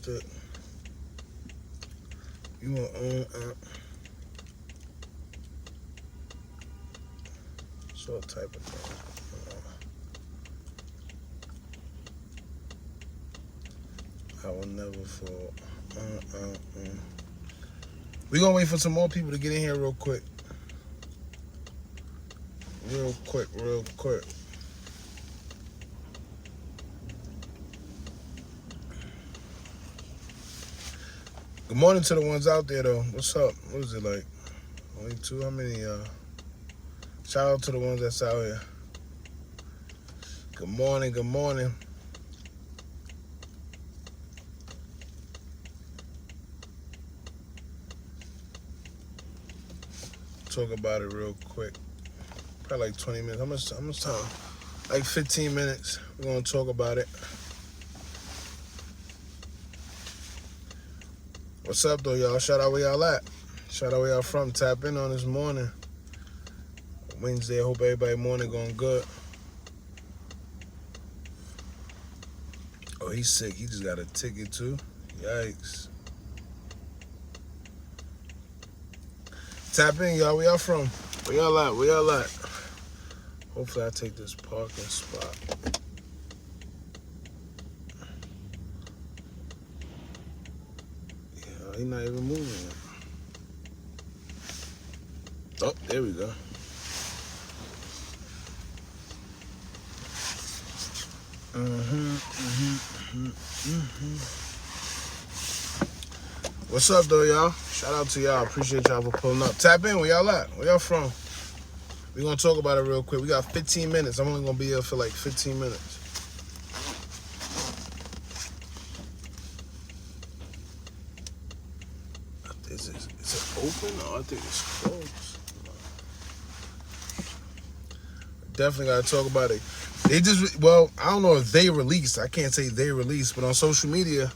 it. You want on Sh0t type of thing. I will never fall. We gonna wait for some more people to get in here real quick. Real quick. Good morning to the ones out there though. What's up? What is it like? Only two? How many? Shout out to the ones that's out here. Good morning. Talk about it real quick. Probably like 20 minutes. How much time? Like 15 minutes. We're gonna talk about it. What's up though, y'all? Shout out where y'all at. Shout out where y'all from. Tap in on this morning. Wednesday. I hope everybody morning going good. Oh, he's sick. He just got a ticket too. Yikes. Tap in, y'all. Where y'all from? Where y'all at? Hopefully I take this parking spot. Yeah, he's not even moving. Oh, there we go. What's up though, y'all? Shout out to y'all. Appreciate y'all for pulling up. Tap in. Where y'all at? Where y'all from? We're gonna talk about it real quick. We got 15 minutes. I'm only gonna be here for like 15 minutes. Is it open? No, I think it's closed. Definitely gotta talk about it. They just, well, I don't know if they released. I can't say they released, but on social media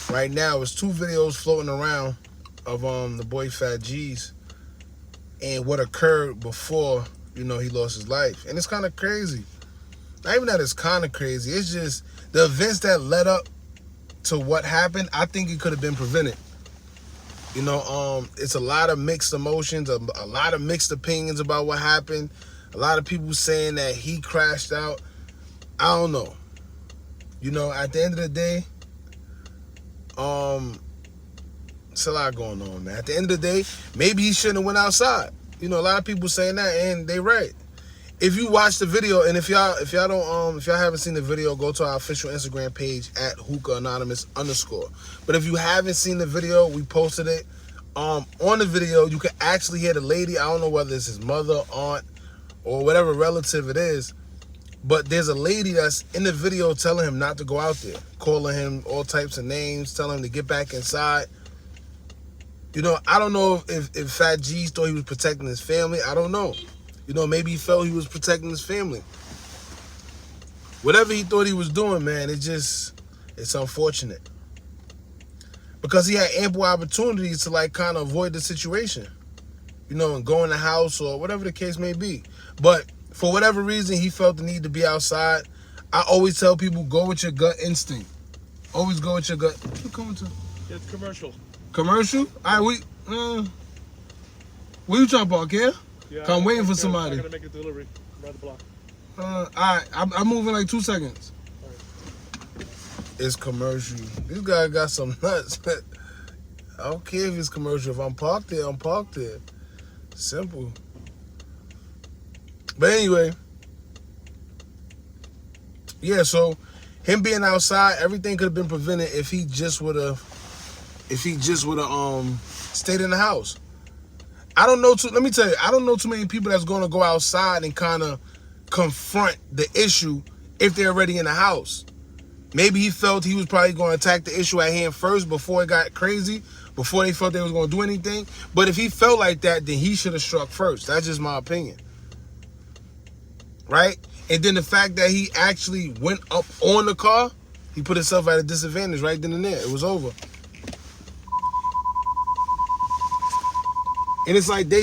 right now, it's 2 videos floating around of the boy Phat G's and what occurred before, he lost his life. And it's kind of crazy. Not even that it's kind of crazy. It's just the events that led up to what happened, I think it could have been prevented. It's a lot of mixed emotions, a lot of mixed opinions about what happened. A lot of people saying that he crashed out. I don't know. At the end of the day, it's a lot going on, man. At the end of the day, maybe he shouldn't have went outside. A lot of people saying that, and they right. If you watch the video, and if y'all haven't seen the video, go to our official Instagram page at Hookah Anonymous _. But if you haven't seen the video, we posted it. On the video, you can actually hear the lady. I don't know whether it's his mother, aunt, or whatever relative it is, but there's a lady that's in the video telling him not to go out there, calling him all types of names, telling him to get back inside. I don't know if Phat G thought he was protecting his family. I don't know. Maybe he felt he was protecting his family. Whatever he thought he was doing, man, it's unfortunate. Because he had ample opportunities to kind of avoid the situation. And go in the house or whatever the case may be. But for whatever reason, he felt the need to be outside. I always tell people, go with your gut instinct. Always go with your gut. What you coming to? It's commercial. Commercial? All right, where you trying to park here? Yeah, I'm waiting for somebody. I'm gonna make a delivery around the block. All right, I'm moving in like 2 seconds. All right. It's commercial. This guy got some nuts. I don't care if it's commercial. If I'm parked there, I'm parked there. Simple. But anyway, yeah, so him being outside, everything could have been prevented if he just would have stayed in the house. Let me tell you, I don't know too many people that's going to go outside and kind of confront the issue if they're already in the house. Maybe he felt he was probably going to attack the issue at hand first before it got crazy, before they felt they was going to do anything. But if he felt like that, then he should have struck first. That's just my opinion. Right? And then the fact that he actually went up on the car, he put himself at a disadvantage right then and there. It was over. And it's like they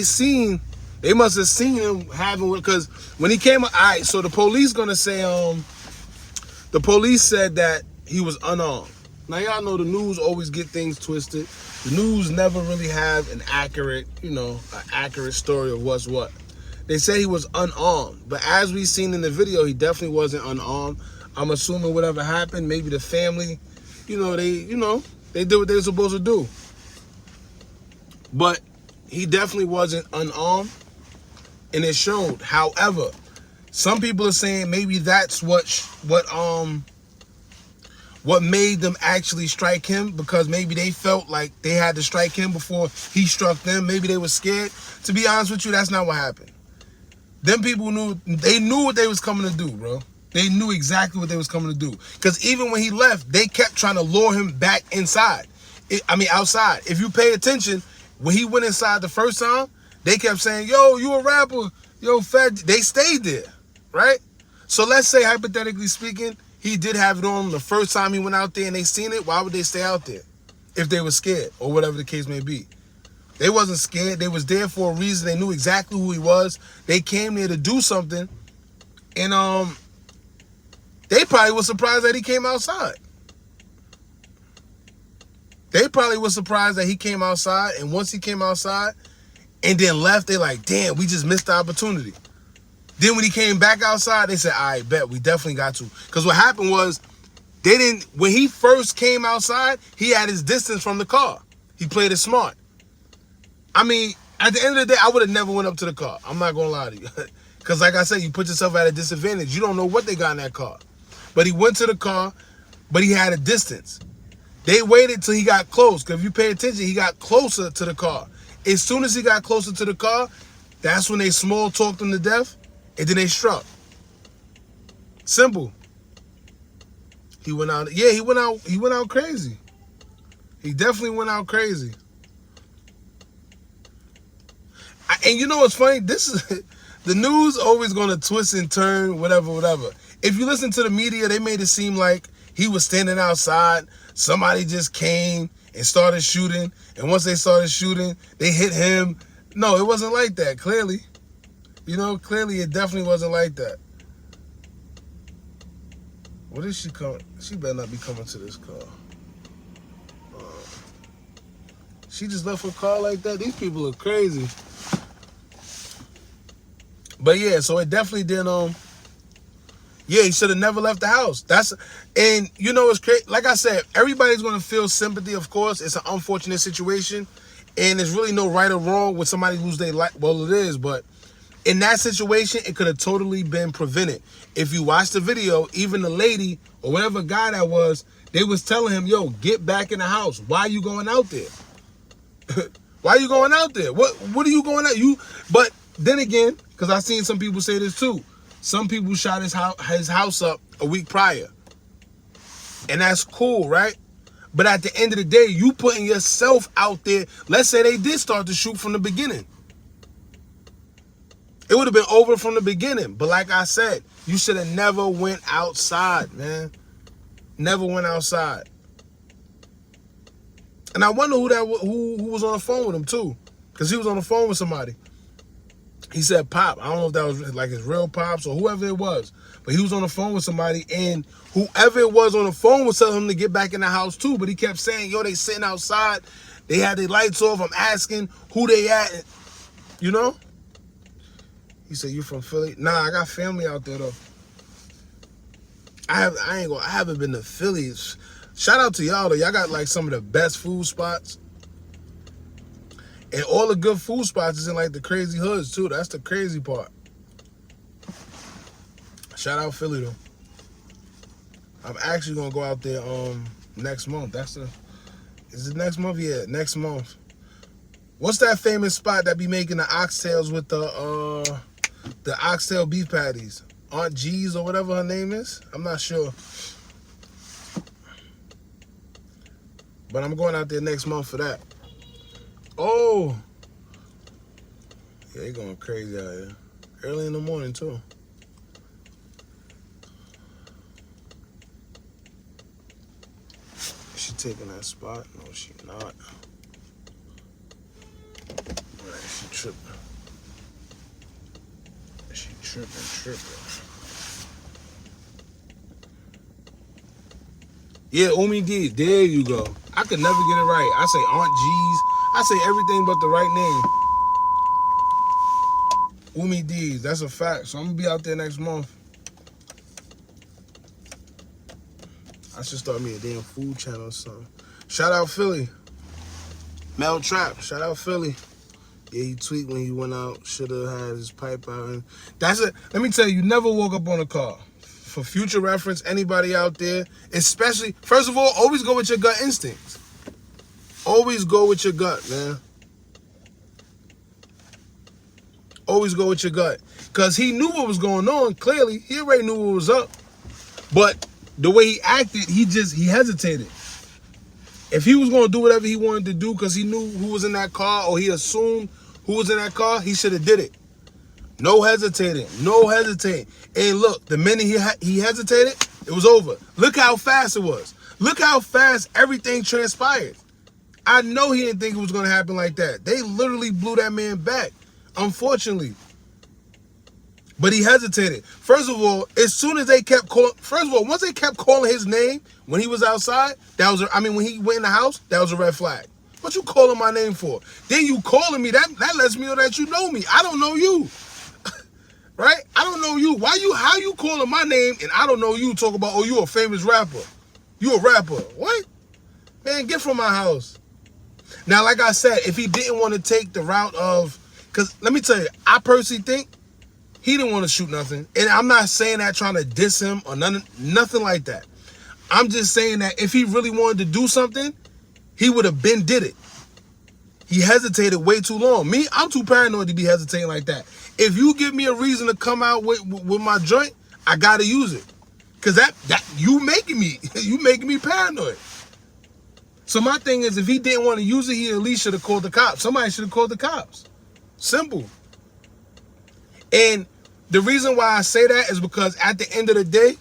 must have seen him having, because when he came, all right, so the police gonna say, the police said that he was unarmed. Now y'all know the news always get things twisted. The news never really have an accurate, an accurate story of what's what. They say he was unarmed, but as we seen in the video, he definitely wasn't unarmed. I'm assuming whatever happened, maybe the family, they did what they were supposed to do. But he definitely wasn't unarmed, and it showed. However, some people are saying maybe that's what made them actually strike him, because maybe they felt like they had to strike him before he struck them. Maybe they were scared. To be honest with you, that's not what happened. Them people knew what they was coming to do, bro. They knew exactly what they was coming to do. Because even when he left, they kept trying to lure him back inside. Outside. If you pay attention, when he went inside the first time, they kept saying, yo, you a rapper. Yo, Phat. They stayed there, right? So let's say, hypothetically speaking, he did have it on the first time he went out there and they seen it. Why would they stay out there if they were scared or whatever the case may be? They wasn't scared. They was there for a reason. They knew exactly who he was. They came there to do something. And they probably was surprised that he came outside. They probably was surprised that he came outside. And once he came outside and then left, they like, damn, we just missed the opportunity. Then when he came back outside, they said, all right, bet, we definitely got to. Because what happened was, when he first came outside, he had his distance from the car. He played it smart. At the end of the day, I would have never went up to the car. I'm not going to lie to you. Because like I said, you put yourself at a disadvantage. You don't know what they got in that car. But he went to the car, but he had a distance. They waited till he got close. Because if you pay attention, he got closer to the car. As soon as he got closer to the car, that's when they small talked him to death. And then they struck. Simple. He went out. Yeah, he went out crazy. He definitely went out crazy. And you know what's funny? This is the news always gonna twist and turn, whatever. If you listen to the media, they made it seem like he was standing outside. Somebody just came and started shooting. And once they started shooting, they hit him. No, it wasn't like that, clearly. Clearly it definitely wasn't like that. What is she coming? She better not be coming to this car. She just left her car like that? These people are crazy. But yeah, so it definitely didn't, he should have never left the house. And it's crazy. Like I said, everybody's going to feel sympathy, of course. It's an unfortunate situation. And there's really no right or wrong with somebody lose their life. Well, it is, but in that situation, it could have totally been prevented. If you watch the video, even the lady or whatever guy that was, they was telling him, yo, get back in the house. Why are you going out there? Why are you going out there? What are you going out? But then again, because I've seen some people say this too. Some people shot his house up a week prior. And that's cool, right? But at the end of the day, you putting yourself out there. Let's say they did start to shoot from the beginning. It would have been over from the beginning. But like I said, you should have never went outside, man. Never went outside. And I wonder who was on the phone with him too. Because he was on the phone with somebody. He said Pop. I don't know if that was like his real Pops or whoever it was. But he was on the phone with somebody, and whoever it was on the phone was telling him to get back in the house too. But he kept saying, yo, they sitting outside. They had their lights off. I'm asking who they at. He said, you from Philly? Nah, I got family out there though. I haven't been to Philly. Shout out to y'all though. Y'all got like some of the best food spots. And all the good food spots is in like the crazy hoods too. That's the crazy part. Shout out Philly though. I'm actually gonna go out there next month. Is it next month? Yeah, next month. What's that famous spot that be making the oxtails with the oxtail beef patties? Aunt G's or whatever her name is? I'm not sure. But I'm going out there next month for that. Oh. Yeah, they going crazy out here. Early in the morning too. Is she taking that spot? No, she not. Right, she tripping. She tripping. Yeah, Umi D. There you go. I could never get it right. I say Aunt G's. I say everything but the right name. Umi D. That's a fact. So I'm gonna be out there next month. I should start me a damn food channel or something. Shout out Philly. Mel Trap. Shout out Philly. Yeah, he tweaked when he went out. Should have had his pipe out. And that's it. Let me tell you, you never woke up on a car. For future reference, anybody out there, especially, first of all, always go with your gut instincts. Always go with your gut, man. Always go with your gut. Because he knew what was going on, clearly. He already knew what was up. But the way he acted, he hesitated. If he was going to do whatever he wanted to do because he knew who was in that car or he assumed who was in that car, he should have did it. No hesitating. No hesitating. And look, the minute he hesitated, it was over. Look how fast it was. Look how fast everything transpired. I know he didn't think it was going to happen like that. They literally blew that man back, unfortunately. But he hesitated. First of all, as soon as they kept calling, once they kept calling his name when he was outside, when he went in the house, that was a red flag. What you calling my name for? Then you calling me, that lets me know that you know me. I don't know you. Right? I don't know you. How you calling my name and I don't know you, talk about, oh, you a famous rapper. You a rapper. What? Man, get from my house. Now, like I said, if he didn't want to take the route of, because let me tell you, I personally think he didn't want to shoot nothing. And I'm not saying that trying to diss him or nothing like that. I'm just saying that if he really wanted to do something, he would have been did it. He hesitated way too long. Me, I'm too paranoid to be hesitating like that. If you give me a reason to come out with my joint, I gotta use it. Cause that you making me paranoid. So my thing is, if he didn't want to use it, he at least should have called the cops. Somebody should have called the cops. Simple. And the reason why I say that is because at the end of the day,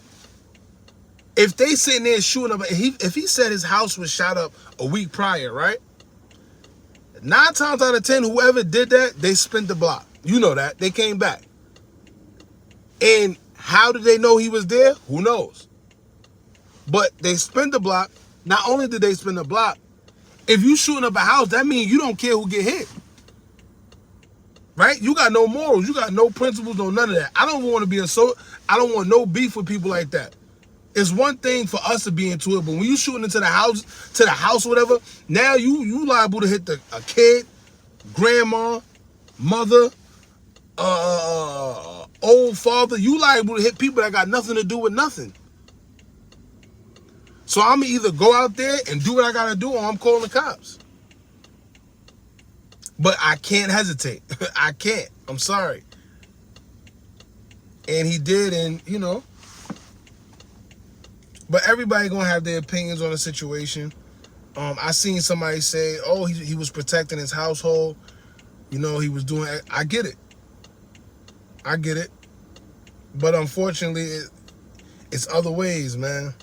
if they sitting there shooting up, if he said his house was shot up a week prior, right? 9 times out of 10, whoever did that, they spent the block. You know that. They came back. And how did they know he was there? Who knows? But they spent the block. Not only did they spend the block, if you shooting up a house, that means you don't care who get hit. Right? You got no morals. You got no principles, no none of that. I don't want no beef with people like that. It's one thing for us to be into it, but when you shooting into the house, whatever, now you liable to hit a kid, grandma, mother, old father. You liable to hit people that got nothing to do with nothing. So I'm gonna either go out there and do what I gotta do, or I'm calling the cops. But I can't hesitate. I can't. I'm sorry. And he did, and you know. But everybody gonna have their opinions on the situation. I seen somebody say, oh, he was protecting his household. You know, he was doing, I get it. I get it. But unfortunately, it's other ways, man.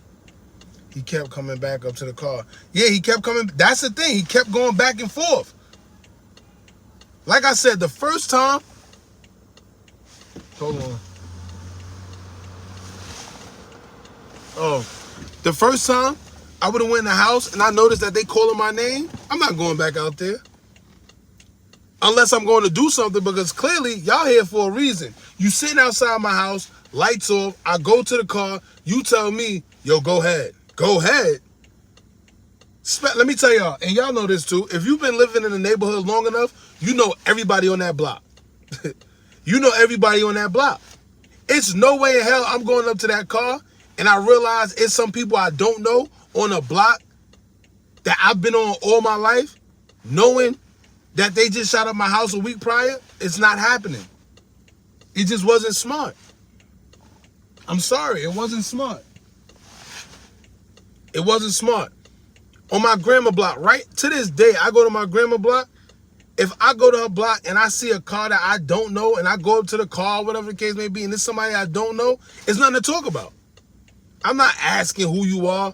He kept coming back up to the car. Yeah, he kept coming. That's the thing. He kept going back and forth. Like I said, the first time. Hold on. Oh, the first time I would have went in the house and I noticed that they calling my name, I'm not going back out there. Unless I'm going to do something, because clearly y'all here for a reason. You sitting outside my house, lights off, I go to the car, you tell me, yo, go ahead. Go ahead. Let me tell y'all, and y'all know this too, if you've been living in the neighborhood long enough, you know everybody on that block. You know everybody on that block. It's no way in hell I'm going up to that car and I realize it's some people I don't know on a block that I've been on all my life, knowing that they just shot up my house a week prior. It's not happening. It just wasn't smart. I'm sorry, it wasn't smart. It wasn't smart. On my grandma block, right to this day, I go to my grandma block. If I go to her block and I see a car that I don't know and I go up to the car, whatever the case may be, and it's somebody I don't know, it's nothing to talk about. I'm not asking who you are.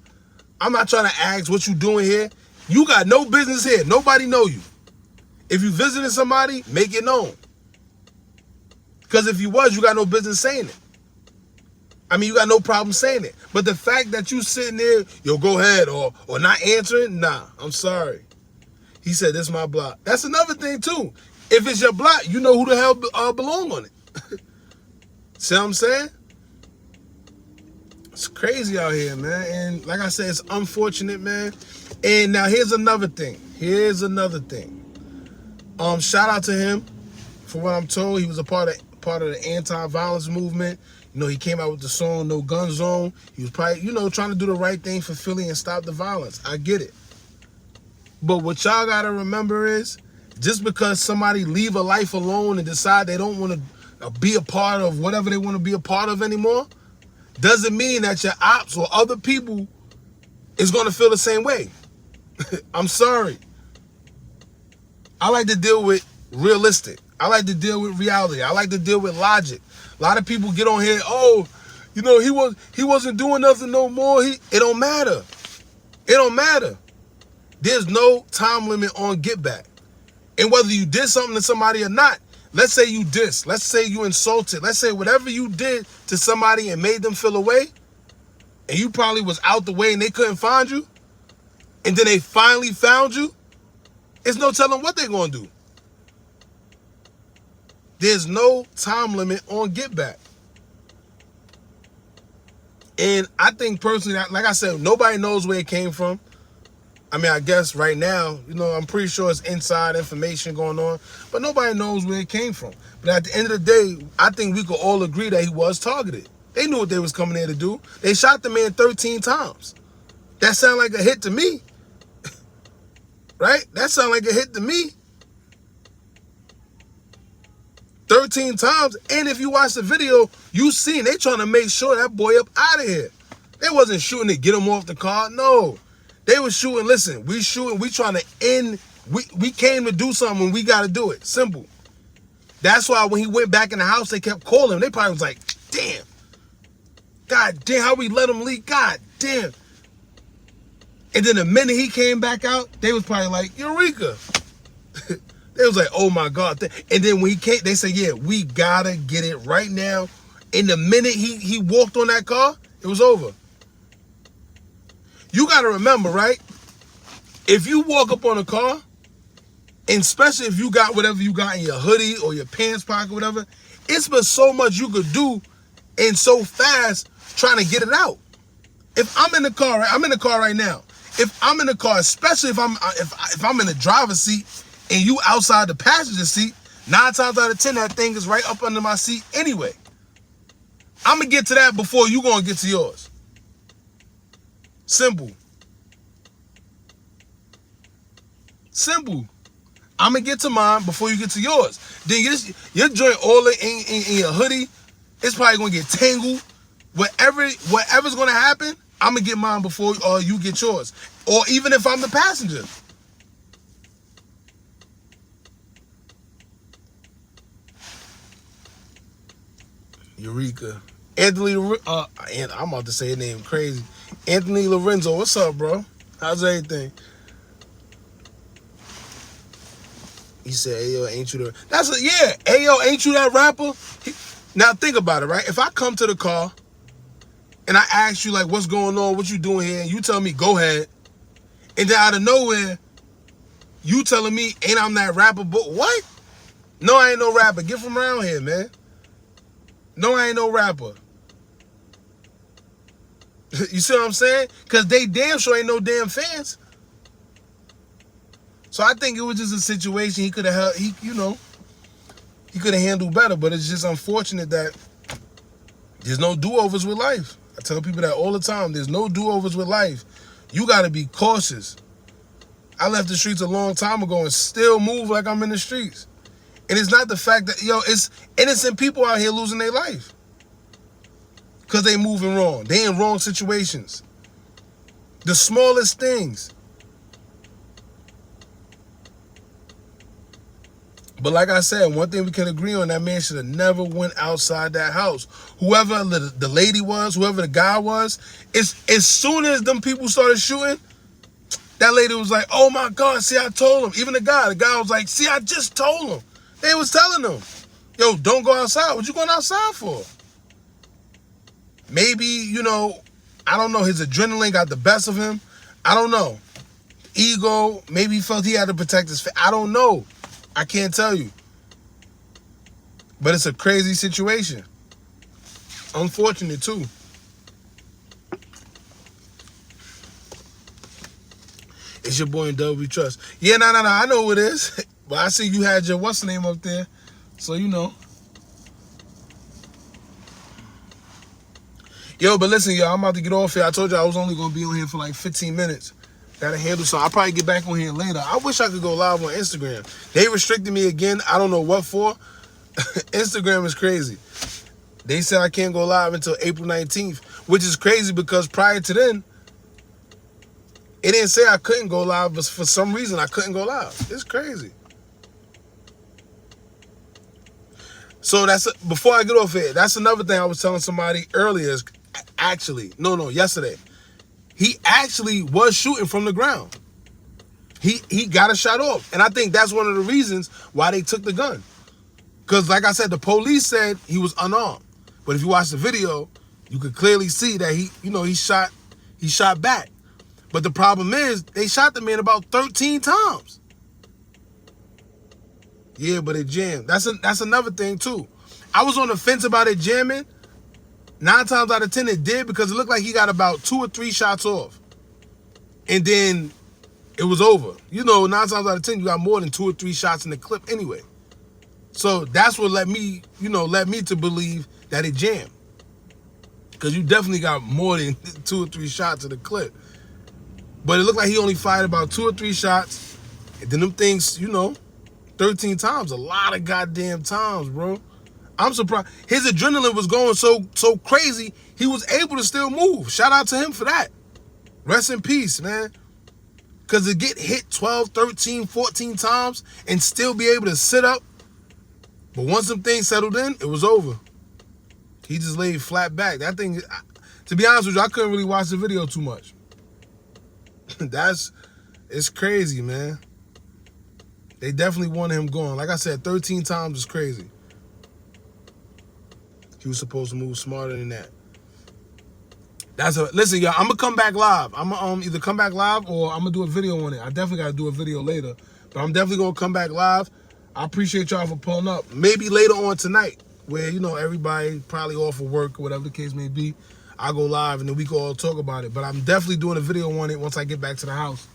I'm not trying to ask what you doing here. You got no business here. Nobody know you. If you visiting somebody, make it known. Because if you was, you got no business saying it. I mean, you got no problem saying it. But the fact that you sitting there, yo, go ahead, or not answering, nah, I'm sorry. He said, this is my block. That's another thing, too. If it's your block, you know who the hell belong on it. See what I'm saying? It's crazy out here, man. And like I said, it's unfortunate, man. And now here's another thing. Shout out to him. For what I'm told, he was a part of the anti-violence movement. You know, he came out with the song No Gun Zone. He was probably, you know, trying to do the right thing for Philly and stop the violence. I get it. But what y'all gotta remember is, just because somebody leave a life alone and decide they don't want to be a part of whatever they want to be a part of anymore, doesn't mean that your ops or other people is going to feel the same way. I'm sorry. I like to deal with realistic. I like to deal with reality. I like to deal with logic. A lot of people get on here, oh, you know, he wasn't doing nothing no more. It don't matter. It don't matter. There's no time limit on get back. And whether you did something to somebody or not, let's say you dissed, let's say you insulted, let's say whatever you did to somebody and made them feel away, and you probably was out the way and they couldn't find you, and then they finally found you, it's no telling what they're going to do. There's no time limit on get back. And I think personally, like I said, nobody knows where it came from. I mean, I guess right now, you know, I'm pretty sure it's inside information going on, but nobody knows where it came from. But at the end of the day, I think we could all agree that he was targeted. They knew what they was coming there to do. They shot the man 13 times. That sound like a hit to me. Right? That sound like a hit to me. 13 times. And if you watch the video, you seen they trying to make sure that boy up out of here. They wasn't shooting to get him off the car. No. They was shooting, listen, we trying to end, we came to do something, we got to do it. Simple. That's why when he went back in the house, they kept calling him. They probably was like, damn. God damn, how we let him leak? God damn. And then the minute he came back out, they was probably like, Eureka. They was like, oh my God. And then when he came, they said, yeah, we got to get it right now. And the minute he walked on that car, it was over. You got to remember, right? If you walk up on a car, and especially if you got whatever you got in your hoodie or your pants pocket, whatever, it's been so much you could do and so fast trying to get it out. If I'm in the car, right? I'm in the car right now. If I'm in the car, especially if I'm in the driver's seat and you outside the passenger seat, 9 times out of 10, that thing is right up under my seat anyway. I'm going to get to that before you going to get to yours. Simple. Simple. I'm going to get to mine before you get to yours. Then your joint all in your hoodie, it's probably going to get tangled. Whatever's going to happen, I'm going to get mine before you get yours. Or even if I'm the passenger. Eureka. Anthony, and I'm about to say his name crazy. Anthony Lorenzo, what's up, bro? How's everything? He said, hey, yo, ain't you the... Yeah, hey, yo, ain't you that rapper? Now, think about it, right? If I come to the car and I ask you, like, what's going on, what you doing here, and you tell me, go ahead, and then out of nowhere, you telling me, ain't I'm that rapper, but what? No, I ain't no rapper. Get from around here, man. No, I ain't no rapper. You see what I'm saying? Because they damn sure ain't no damn fans. So I think it was just a situation he could have, he could have handled better. But it's just unfortunate that there's no do-overs with life. I tell people that all the time. There's no do-overs with life. You got to be cautious. I left the streets a long time ago and still move like I'm in the streets. And it's not the fact that, it's innocent people out here losing their life. Because they moving wrong. They in wrong situations. The smallest things. But like I said, one thing we can agree on, that man should have never went outside that house. Whoever the lady was, whoever the guy was, as soon as them people started shooting, that lady was like, oh my God, see, I told him. Even the guy was like, see, I just told him. They was telling him, yo, don't go outside. What you going outside for? Maybe, you know, I don't know, his adrenaline got the best of him. I don't know. Ego, maybe he felt he had to protect his I don't know. I can't tell you. But it's a crazy situation. Unfortunate, too. It's your boy in W Trust. Yeah, no. I know who it is. But I see you had your what's the name up there. So, you know. Yo, but listen, y'all, I'm about to get off here. I told you I was only going to be on here for like 15 minutes. Gotta handle something. I'll probably get back on here later. I wish I could go live on Instagram. They restricted me again. I don't know what for. Instagram is crazy. They said I can't go live until April 19th, which is crazy because prior to then, it didn't say I couldn't go live, but for some reason I couldn't go live. It's crazy. So before I get off here, that's another thing I was telling somebody earlier. Yesterday. He actually was shooting from the ground. He got a shot off. And I think that's one of the reasons why they took the gun. Because like I said, the police said he was unarmed. But if you watch the video, you could clearly see that he shot back. But the problem is they shot the man about 13 times. Yeah, but it jammed. That's another thing too. I was on the fence about it jamming. 9 times out of 10 it did because it looked like he got about 2 or 3 shots off. And then it was over. You know, 9 times out of 10 you got more than 2 or 3 shots in the clip anyway. So that's what led me to believe that it jammed. Because you definitely got more than 2 or 3 shots in the clip. But it looked like he only fired about 2 or 3 shots. And then them things, 13 times. A lot of goddamn times, bro. I'm surprised. His adrenaline was going so crazy, he was able to still move. Shout out to him for that. Rest in peace, man. Because to get hit 12, 13, 14 times and still be able to sit up. But once them things settled in, it was over. He just laid flat back. That thing, to be honest with you, I couldn't really watch the video too much. It's crazy, man. They definitely wanted him gone. Like I said, 13 times is crazy. He was supposed to move smarter than that. Listen, y'all, I'm going to come back live. I'm going to either come back live or I'm going to do a video on it. I definitely got to do a video later. But I'm definitely going to come back live. I appreciate y'all for pulling up. Maybe later on tonight where, everybody probably off of work or whatever the case may be. I'll go live and then we can all talk about it. But I'm definitely doing a video on it once I get back to the house.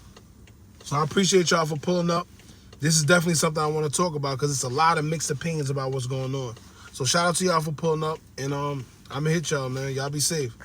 So I appreciate y'all for pulling up. This is definitely something I want to talk about because it's a lot of mixed opinions about what's going on. So shout out to y'all for pulling up. And I'm going to hit y'all, man. Y'all be safe.